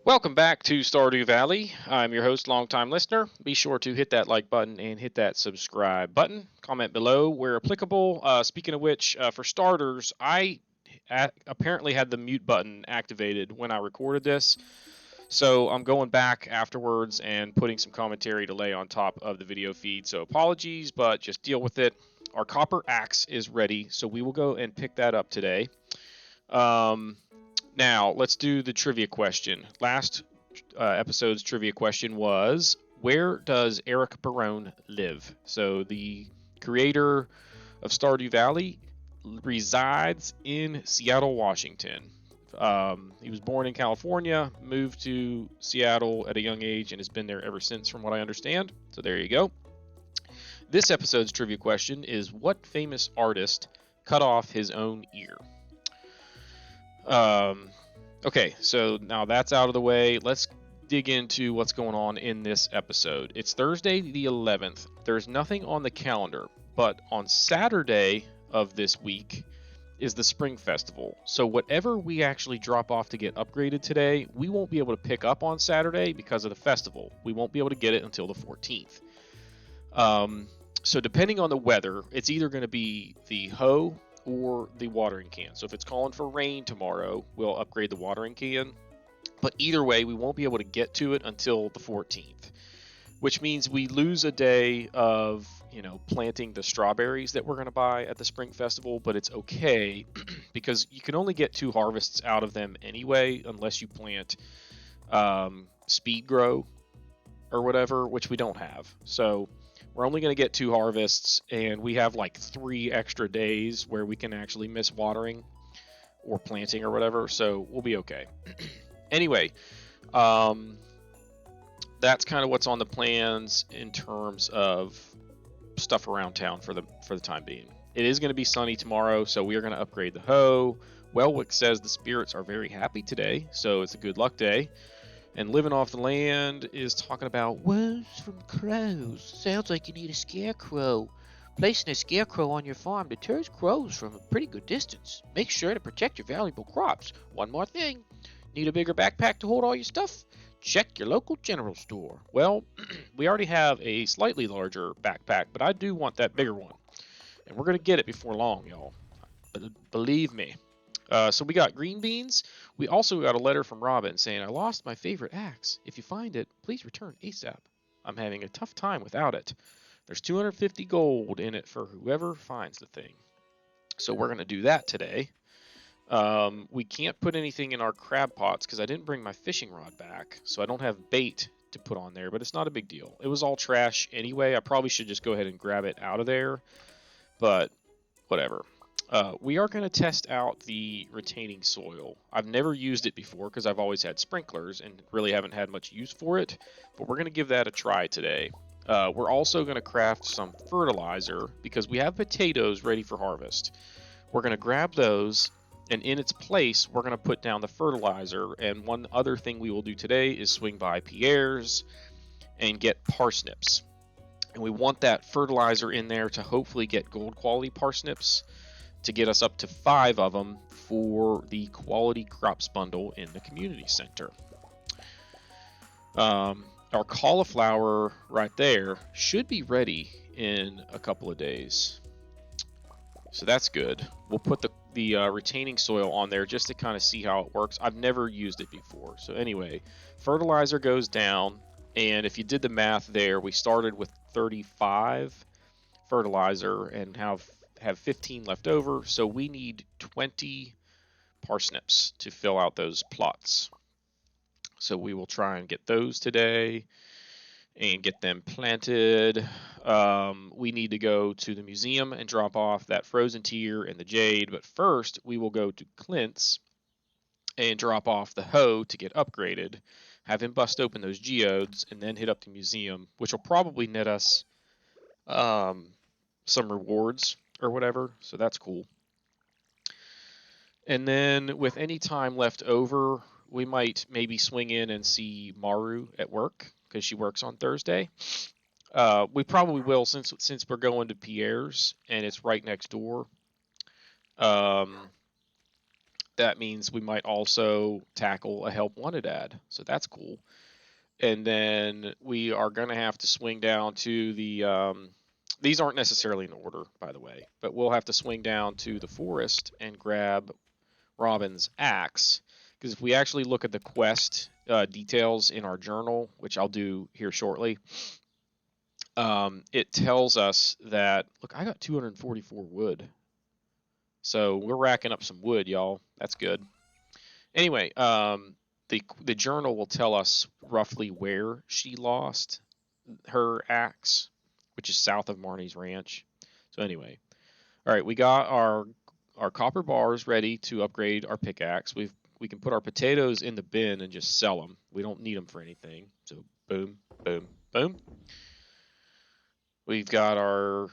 Welcome back to Stardew Valley. I'm your host, longtime listener. Be sure to hit that like button and hit that subscribe button. Comment below where applicable. Speaking of which, for starters, I apparently had the mute button activated when I recorded this. So I'm going back afterwards and putting some commentary to lay on top of the video feed. So apologies, but just deal with it. Our copper axe is ready, so we will go and pick that up today. Um, Now, let's do the trivia question. Last episode's trivia question was, where does Eric Barone live? So the creator of Stardew Valley resides in Seattle, Washington. He was born in California, moved to Seattle at a young age, and has been there ever since, from what I understand. So there you go. This episode's trivia question is, what famous artist cut off his own ear? Um, okay, so now that's out of the way. Let's dig into what's going on in this episode. It's Thursday the 11th. There's nothing on the calendar, but on Saturday of this week is the Spring Festival. So whatever we actually drop off to get upgraded today, we won't be able to pick up on Saturday because of the festival. We won't be able to get it until the 14th. So depending on the weather, it's either going to be the hoe or the watering can. So if it's calling for rain tomorrow, we'll upgrade the watering can. But either way, we won't be able to get to it until the 14th, which means we lose a day of, planting the strawberries that we're going to buy at the Spring Festival, but it's okay because you can only get 2 harvests out of them anyway, unless you plant speed grow or whatever, which we don't have. So we're only going to get 2 harvests, and we have like 3 extra days where we can actually miss watering or planting or whatever, so we'll be okay. Anyway, that's kind of what's on the plans in terms of stuff around town for the time being. It is going to be sunny tomorrow, so we are going to upgrade the hoe. Wellwick says the spirits are very happy today, so it's a good luck day. And Living Off the Land is talking about woes from crows. Sounds like you need a scarecrow. Placing a scarecrow on your farm deters crows from a pretty good distance. Make sure to protect your valuable crops. One more thing. Need a bigger backpack to hold all your stuff? Check your local general store. Well, we already have a slightly larger backpack, but I do want that bigger one. And we're going to get it before long, y'all. Believe me. So we got green beans. We also got a letter from Robin saying, I lost my favorite axe. If you find it, please return ASAP. I'm having a tough time without it. There's 250 gold in it for whoever finds the thing. So we're going to do that today. We can't put anything in our crab pots because I didn't bring my fishing rod back. So I don't have bait to put on there, but it's not a big deal. It was all trash anyway. I probably should just go ahead and grab it out of there. But whatever. We are going to test out the retaining soil. I've never used it before because I've always had sprinklers and really haven't had much use for it, but we're going to give that a try today. We're also going to craft some fertilizer because we have potatoes ready for harvest. We're going to grab those, and in its place, we're going to put down the fertilizer. And one other thing we will do today is swing by Pierre's and get parsnips. And we want that fertilizer in there to hopefully get gold quality parsnips, to get us up to 5 of them for the quality crops bundle in the community center. Our cauliflower right there should be ready in a couple of days. So that's good. We'll put the retaining soil on there just to kind of see how it works. I've never used it before. So anyway, fertilizer goes down, and if you did the math there, we started with 35 fertilizer and have 15 left over, so we need 20 parsnips to fill out those plots. So we will try and get those today and get them planted. We need to go to the museum and drop off that frozen tear and the jade, but first we will go to Clint's and drop off the hoe to get upgraded, have him bust open those geodes, and then hit up the museum, which will probably net us some rewards or whatever, so that's cool. And then with any time left over, we might maybe swing in and see Maru at work because she works on Thursday. We probably will since we're going to Pierre's and it's right next door. that means we might also tackle a help wanted ad. So that's cool. And then we are going to have to swing down to the. These aren't necessarily in order, by the way, but we'll have to swing down to the forest and grab Robin's axe. Because if we actually look at the quest details in our journal, which I'll do here shortly, it tells us that, look, I got 244 wood. So we're racking up some wood, y'all. That's good. Anyway, the journal will tell us roughly where she lost her axe, which is south of Marnie's ranch. So anyway, all right, we got our copper bars ready to upgrade our pickaxe. We can put our potatoes in the bin and just sell them. We don't need them for anything. So boom, boom, boom. We've got our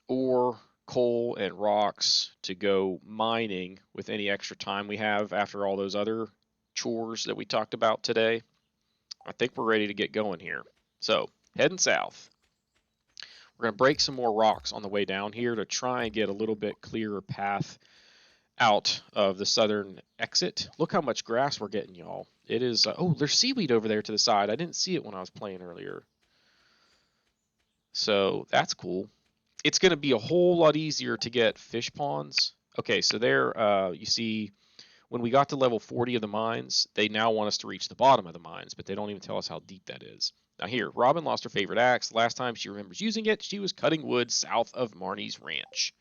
ore, coal, and rocks to go mining with any extra time we have after all those other chores that we talked about today. I think we're ready to get going here. So heading south. We're going to break some more rocks on the way down here to try and get a little bit clearer path out of the southern exit. Look how much grass we're getting, y'all. It is, oh, there's seaweed over there to the side. I didn't see it when I was playing earlier. So that's cool. It's going to be a whole lot easier to get fish ponds. Okay, so there, you see, when we got to level 40 of the mines, they now want us to reach the bottom of the mines, but they don't even tell us how deep that is. Now here, Robin lost her favorite axe. Last time she remembers using it, she was cutting wood south of Marnie's ranch.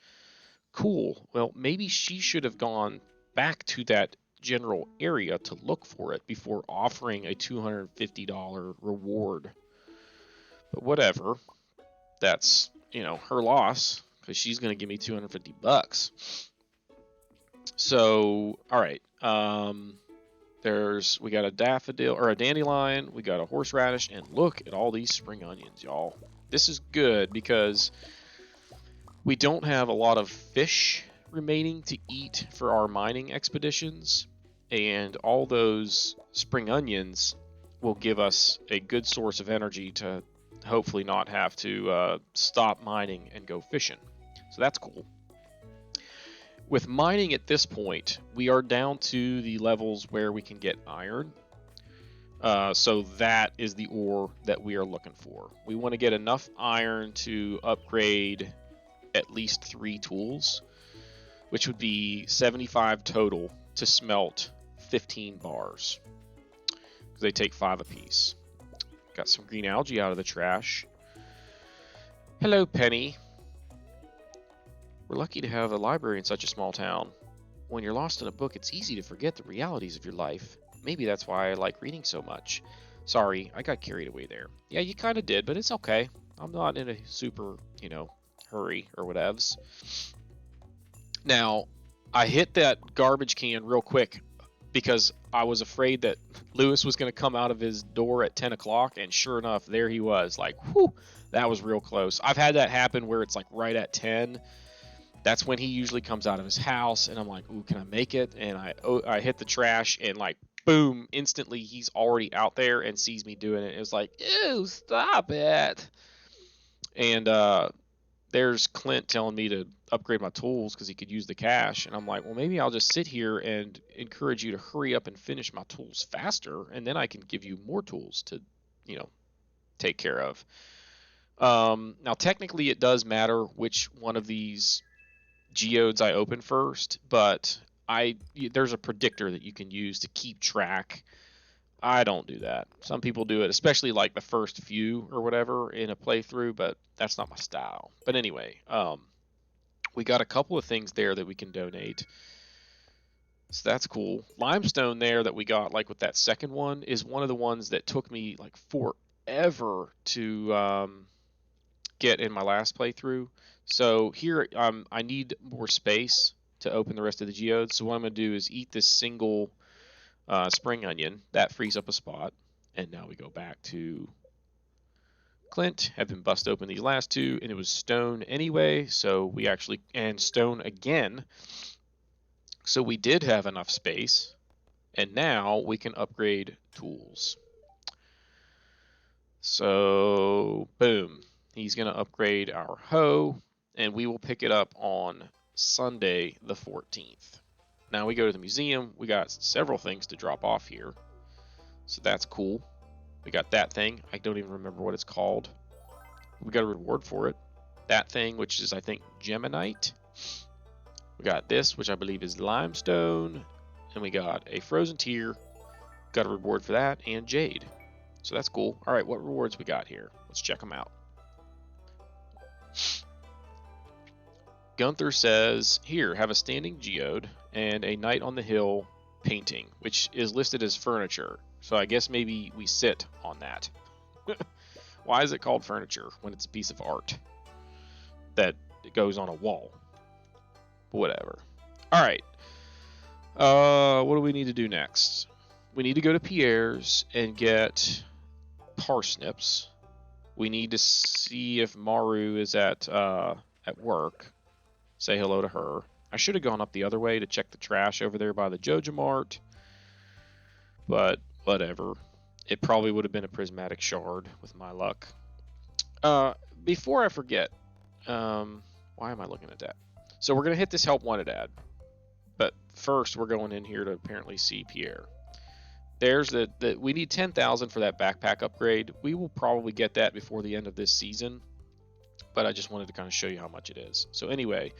Cool. Well, maybe she should have gone back to that general area to look for it before offering a $250 reward. But whatever. That's, her loss, because she's going to give me 250 bucks. So, all right. We got a daffodil or a dandelion, we got a horseradish, and look at all these spring onions, y'all. This is good because we don't have a lot of fish remaining to eat for our mining expeditions, and all those spring onions will give us a good source of energy to hopefully not have to stop mining and go fishing. So that's cool. With mining at this point, we are down to the levels where we can get iron. So that is the ore that we are looking for. We want to get enough iron to upgrade at least 3 tools, which would be 75 total to smelt 15 bars. They take 5 apiece. Got some green algae out of the trash. Hello, Penny. We're lucky to have a library in such a small town. When you're lost in a book, it's easy to forget the realities of your life. Maybe that's why I like reading so much. Sorry, I got carried away there. Yeah, you kind of did, but it's okay. I'm not in a super, hurry or whatevs. Now, I hit that garbage can real quick because I was afraid that Lewis was going to come out of his door at 10 o'clock, and sure enough, there he was. Like, whew, that was real close. I've had that happen where it's like right at 10. That's when he usually comes out of his house, and I'm like, ooh, can I make it? And I hit the trash, and like, boom, instantly he's already out there and sees me doing it. It was like, ew, stop it. And there's Clint telling me to upgrade my tools because he could use the cash. And I'm like, well, maybe I'll just sit here and encourage you to hurry up and finish my tools faster, and then I can give you more tools to, take care of. Now, technically, it does matter which one of these geodes I open first, but there's a predictor that you can use to keep track. I don't do that. Some people do it, especially like the first few or whatever in a playthrough, but that's not my style. But anyway, we got a couple of things there that we can donate. So that's cool. Limestone there that we got like with that second one is one of the ones that took me like forever to get in my last playthrough. So here I need more space to open the rest of the geodes. So what I'm going to do is eat this single spring onion. That frees up a spot. And now we go back to Clint. Have been bust open these last 2, and it was stone anyway. So we actually, and stone again. So we did have enough space. And now we can upgrade tools. So boom. He's going to upgrade our hoe, and we will pick it up on Sunday the 14th. Now we go to the museum. We got several things to drop off here. So that's cool. We got that thing. I don't even remember what it's called. We got a reward for it. That thing, which is, I think, Geminite. We got this, which I believe is limestone. And we got a frozen tear. Got a reward for that, and jade. So that's cool. All right, what rewards we got here? Let's check them out. Gunther says, here, have a standing geode and a night on the hill painting, which is listed as furniture. So I guess maybe we sit on that. Why is it called furniture when it's a piece of art that goes on a wall? Whatever. All right. What do we need to do next? We need to go to Pierre's and get parsnips. We need to see if Maru is at work. Say hello to her. I should have gone up the other way to check the trash over there by the Joja Mart. But whatever. It probably would have been a prismatic shard with my luck. Before I forget, why am I looking at that? So we're going to hit this help wanted ad. But first we're going in here to apparently see Pierre. There's the we need 10,000 for that backpack upgrade. We will probably get that before the end of this season. But I just wanted to kind of show you how much it is. So anyway,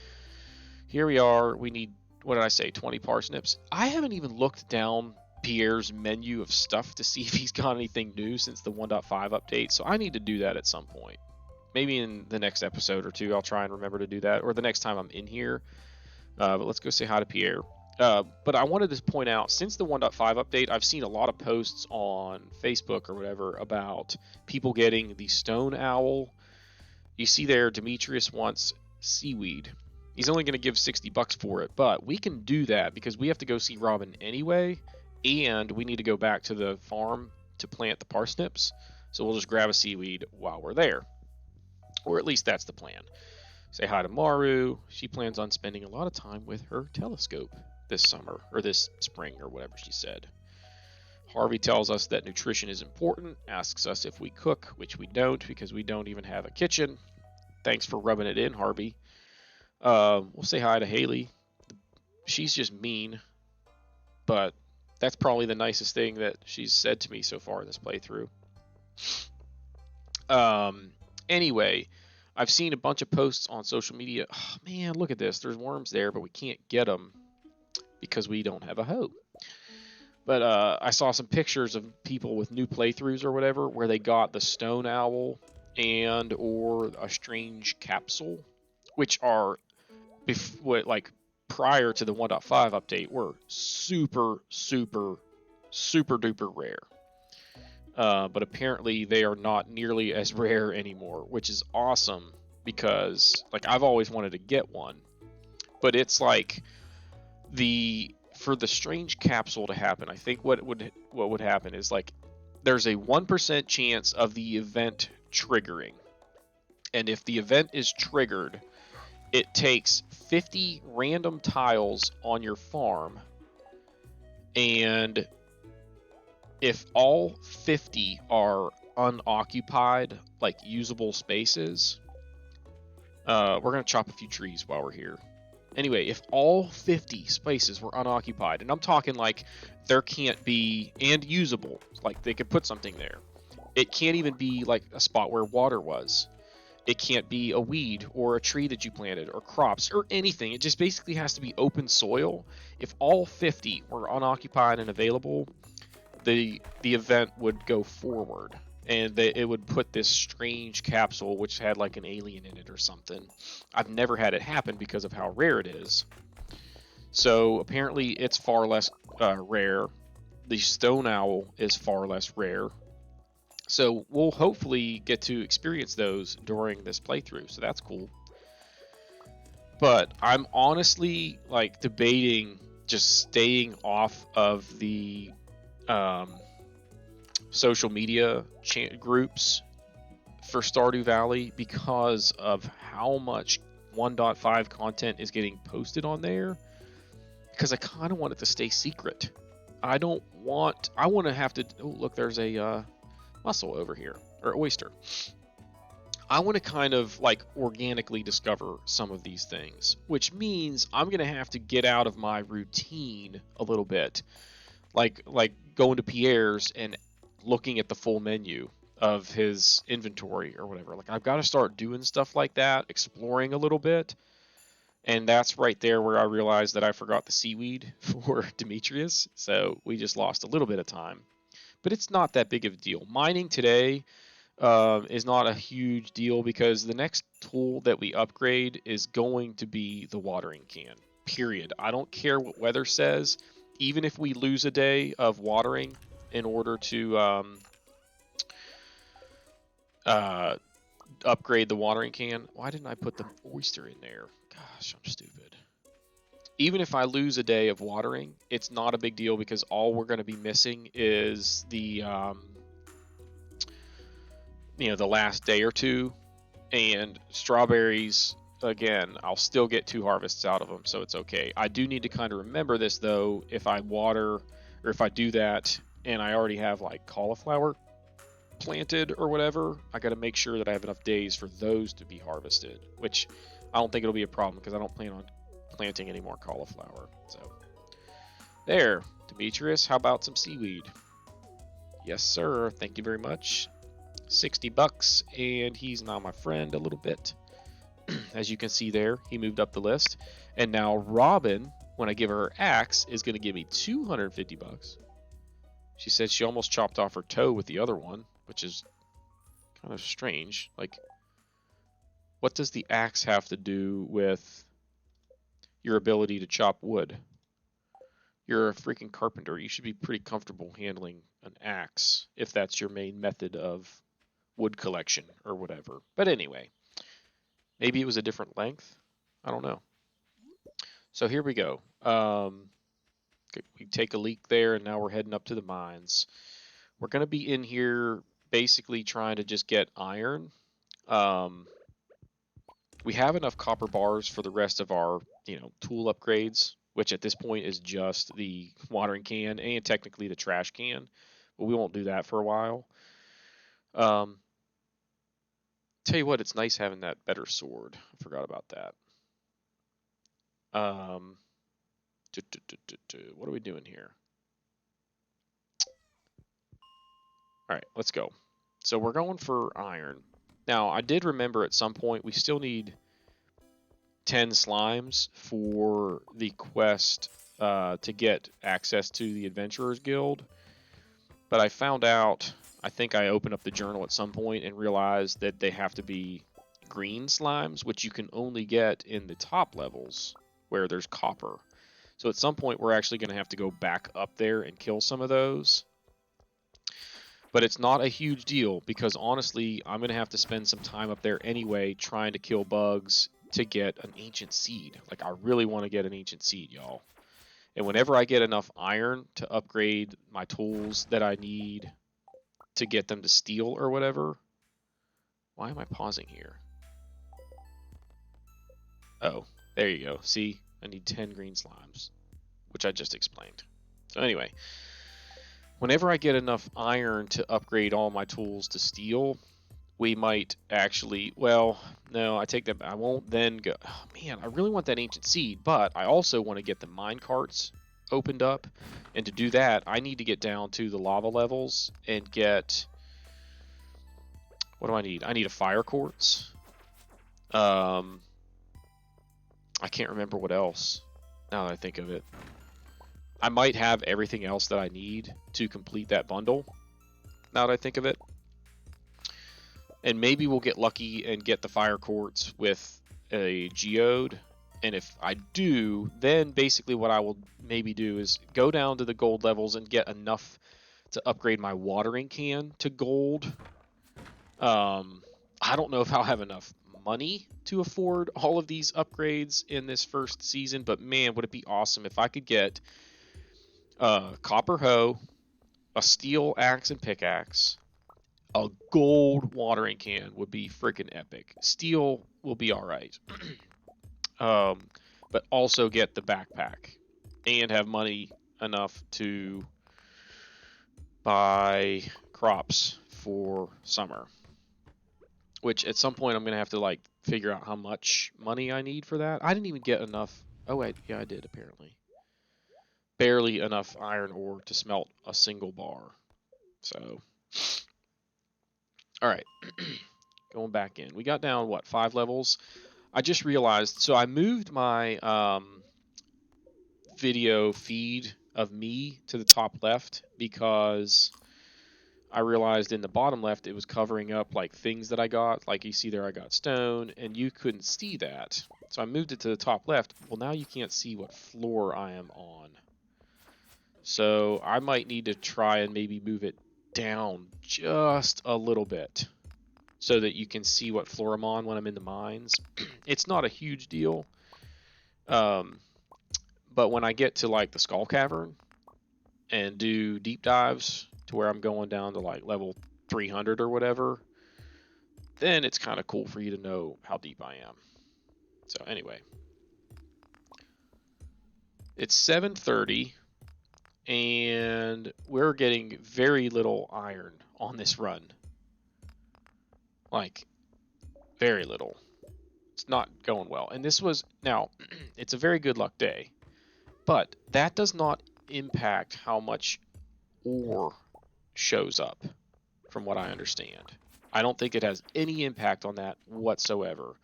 here we are. We need, what did I say, 20 parsnips. I haven't even looked down Pierre's menu of stuff to see if he's got anything new since the 1.5 update. So I need to do that at some point. Maybe in the next episode or two, I'll try and remember to do that. Or the next time I'm in here. But let's go say hi to Pierre. But I wanted to point out, since the 1.5 update, I've seen a lot of posts on Facebook or whatever about people getting the stone owl. You see there, Demetrius wants seaweed. He's only going to give $60 for it, but we can do that because we have to go see Robin anyway, and we need to go back to the farm to plant the parsnips. So we'll just grab a seaweed while we're there. Or at least that's the plan. Say hi to Maru. She plans on spending a lot of time with her telescope this summer, or this spring, or whatever she said. Harvey tells us that nutrition is important, asks us if we cook, which we don't because we don't even have a kitchen. Thanks for rubbing it in, Harvey. We'll say hi to Haley. She's just mean, but that's probably the nicest thing that she's said to me so far in this playthrough. Anyway, I've seen a bunch of posts on social media. Oh, man, look at this. There's worms there, but we can't get them because we don't have a hoe. But I saw some pictures of people with new playthroughs or whatever where they got the stone owl and or a strange capsule, which are prior to the 1.5 update were super duper rare. But apparently they are not nearly as rare anymore, which is awesome because I've always wanted to get one, but it's for the strange capsule to happen, I think what would happen is there's a 1% chance of the event triggering. And if the event is triggered, it takes 50 random tiles on your farm. And if all 50 are unoccupied, usable spaces, we're going to chop a few trees while we're here. Anyway, if all 50 spaces were unoccupied, and I'm talking there can't be, and usable, they could put something there. It can't even be a spot where water was. It can't be a weed or a tree that you planted or crops or anything. It just basically has to be open soil. If all 50 were unoccupied and available, the event would go forward. And it would put this strange capsule, which had an alien in it or something. I've never had it happen because of how rare it is. So apparently it's far less rare. The stone owl is far less rare. So we'll hopefully get to experience those during this playthrough. So that's cool. But I'm honestly debating just staying off of the social media groups for Stardew Valley because of how much 1.5 content is getting posted on there, because I kind of want it to stay secret. I want to have to, oh look, there's a mussel over here, or oyster. I want to kind of like organically discover some of these things, which means I'm going to have to get out of my routine a little bit. Like going to Pierre's and looking at the full menu of his inventory or whatever. Like I've got to start doing stuff like that, exploring a little bit. And that's right there where I realized that I forgot the seaweed for Demetrius. So we just lost a little bit of time. But it's not that big of a deal. Mining today is not a huge deal because the next tool that we upgrade is going to be the watering can. Period. I don't care what weather says. Even if we lose a day of watering in order to uh, upgrade the watering can. Why didn't I put the oyster in there? Gosh, I'm stupid. Even if I lose a day of watering, it's not a big deal because all we're going to be missing is the the last day or two, and strawberries. Again, I'll still get 2 harvests out of them, so it's okay. I do need to kind of remember this though. If I water or if I do that and I already have like cauliflower planted or whatever, I got to make sure that I have enough days for those to be harvested, which I don't think it'll be a problem because I don't plan on planting any more cauliflower. So there, Demetrius, how about some seaweed? Yes, sir. Thank you very much. 60 bucks, and he's now my friend a little bit. As you can see there, he moved up the list. And now Robin, when I give her her axe, is going to give me 250 bucks. She said she almost chopped off her toe with the other one, which is kind of strange. Like, what does the axe have to do with your ability to chop wood? You're a freaking carpenter. You should be pretty comfortable handling an axe if that's your main method of wood collection or whatever. But anyway, maybe it was a different length. I don't know. So here we go. We take a leak there, and now we're heading up to the mines. We're going to be in here basically trying to just get iron. We have enough copper bars for the rest of our, tool upgrades, which at this point is just the watering can and technically the trash can, but we won't do that for a while. Tell you what, it's nice having that better sword. I forgot about that. What are we doing here? All right, let's go. So we're going for iron. Now, I did remember at some point we still need 10 slimes for the quest to get access to the Adventurers Guild. But I found out, I think I opened up the journal at some point and realized that they have to be green slimes, which you can only get in the top levels where there's copper. So at some point we're actually going to have to go back up there and kill some of those. But it's not a huge deal because honestly, I'm going to have to spend some time up there anyway trying to kill bugs to get an ancient seed. Like, I really want to get an ancient seed, y'all. And whenever I get enough iron to upgrade my tools that I need to get them to steel or whatever. Why am I pausing here? Oh, there you go. See, I need 10 green slimes, which I just explained. So anyway, whenever I get enough iron to upgrade all my tools to steel, we might actually, well, no, I take that, I won't then go, oh man, I really want that ancient seed, but I also want to get the mine carts opened up, and to do that, I need to get down to the lava levels and get, what do I need? I need a fire quartz. I can't remember what else, now that I think of it. I might have everything else that I need to complete that bundle, now that I think of it. And maybe we'll get lucky and get the fire quartz with a geode. And if I do, then basically what I will maybe do is go down to the gold levels and get enough to upgrade my watering can to gold. I don't know if I'll have enough money to afford all of these upgrades in this first season, but man, would it be awesome if I could get a copper hoe, a steel axe and pickaxe, a gold watering can would be freaking epic. Steel will be all right. But also get the backpack and have money enough to buy crops for summer. which at some point I'm gonna have to like figure out how much money I need for that. I didn't even get enough. Oh wait, yeah, I did apparently. Barely enough iron ore to smelt a single bar. So, all right, going back in. We got down what 5 levels. I just realized. So I moved my video feed of me to the top left because I realized in the bottom left it was covering up like things that I got. Like you see there, I got stone, and you couldn't see that. So I moved it to the top left. Well, now you can't see what floor I am on. So I might need to try and maybe move it down just a little bit so that you can see what floor I'm on when I'm in the mines. It's not a huge deal. Um, but when I get to like the skull cavern and do deep dives to where I'm going down to like level 300 or whatever, then it's kind of cool for you to know how deep I am. So anyway, it's 7:30 and we're getting very little iron on this run. Like very little. It's not going well. And this was now it's a very good luck day, but that does not impact how much ore shows up from what I understand. I don't think it has any impact on that whatsoever.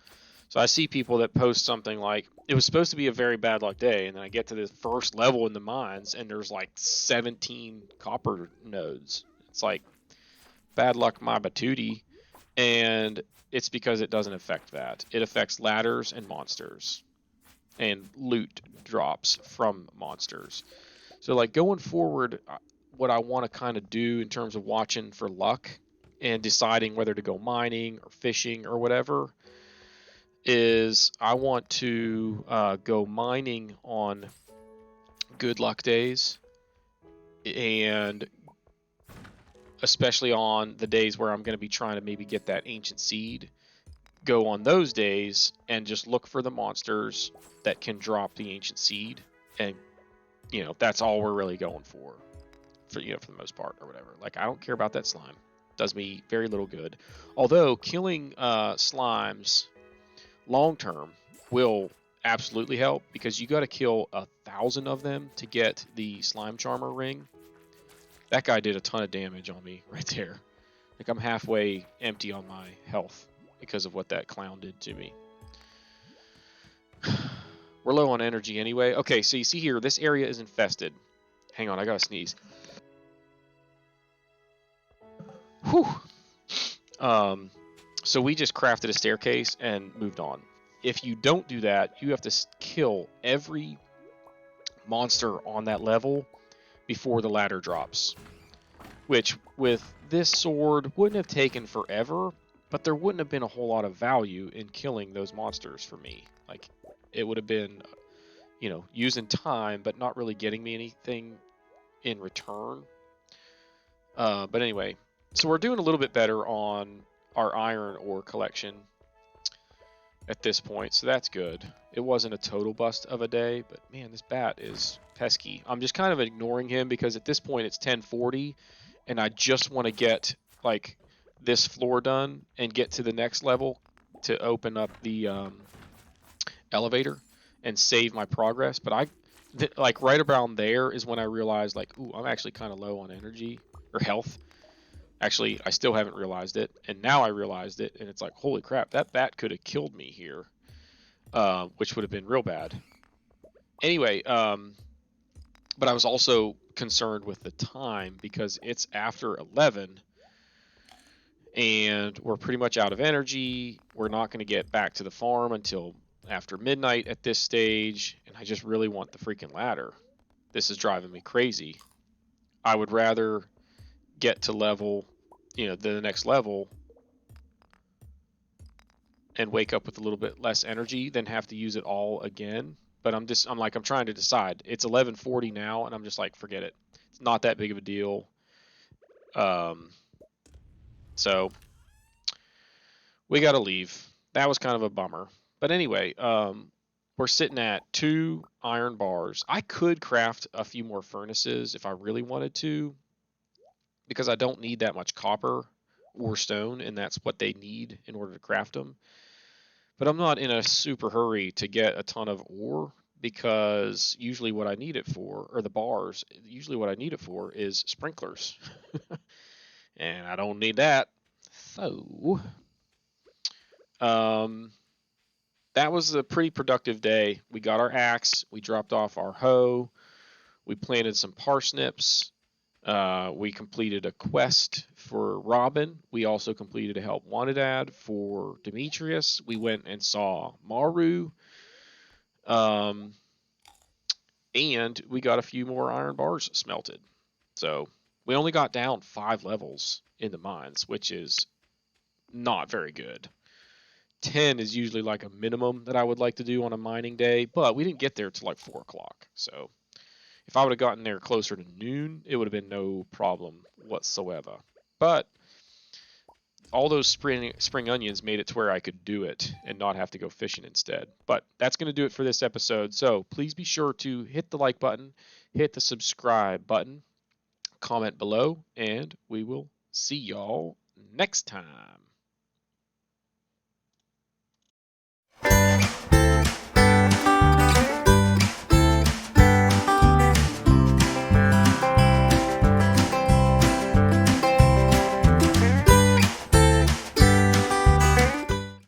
So I see people that post something like, it was supposed to be a very bad luck day, and then I get to the first level in the mines, and there's like 17 copper nodes. It's like, bad luck my batootie. And it's because it doesn't affect that. It affects ladders and monsters, and loot drops from monsters. So like going forward, what I want to kind of do in terms of watching for luck and deciding whether to go mining or fishing or whatever is I want to go mining on good luck days, and especially on the days where I'm going to be trying to maybe get that ancient seed, go on those days and just look for the monsters that can drop the ancient seed, and that's all we're really going for for the most part or whatever. Like I don't care about that slime. Does me very little good. Although killing slimes long term will absolutely help, because you got to kill 1,000 of them to get the slime charmer ring. That guy did a ton of damage on me right there. Like I'm halfway empty on my health because of what that clown did to me. We're low on energy anyway. Okay, so you see here, this area is infested. Hang on, I gotta sneeze. Whew. So we just crafted a staircase and moved on. If you don't do that, you have to kill every monster on that level before the ladder drops. Which, with this sword, wouldn't have taken forever, but there wouldn't have been a whole lot of value in killing those monsters for me. Like, it would have been, using time, but not really getting me anything in return. But anyway, so we're doing a little bit better on our iron ore collection at this point, so that's good. It wasn't a total bust of a day, but man, this bat is pesky. I'm just kind of ignoring him because at this point it's 10:40, and I just want to get like this floor done and get to the next level to open up the elevator and save my progress. But like right around there is when I realized like, ooh, I'm actually kind of low on energy or health. Actually, I still haven't realized it, and now I realized it, and it's like, holy crap, that bat could have killed me here, which would have been real bad. Anyway, but I was also concerned with the time because it's after 11, and we're pretty much out of energy. We're not going to get back to the farm until after midnight at this stage, and I just really want the freaking ladder. This is driving me crazy. I would rather get to level, the next level and wake up with a little bit less energy than have to use it all again. But I'm trying to decide. It's 11:40 now, and I'm just like, forget it. It's not that big of a deal. So we got to leave. That was kind of a bummer. But anyway, we're sitting at 2 iron bars. I could craft a few more furnaces if I really wanted to, because I don't need that much copper ore stone, and that's what they need in order to craft them. But I'm not in a super hurry to get a ton of ore because usually what I need it for, or the bars, usually what I need it for is sprinklers. And I don't need that. So, um, that was a pretty productive day. We got our axe, we dropped off our hoe, we planted some parsnips. We completed a quest for Robin. We also completed a help wanted ad for Demetrius. We went and saw Maru. Um, and we got a few more iron bars smelted. So we only got down 5 levels in the mines, which is not very good. 10 is usually like a minimum that I would like to do on a mining day, but we didn't get there till like 4 o'clock. So if I would have gotten there closer to noon, it would have been no problem whatsoever. But all those spring onions made it to where I could do it and not have to go fishing instead. But that's going to do it for this episode. So please be sure to hit the like button, hit the subscribe button, comment below, and we will see y'all next time.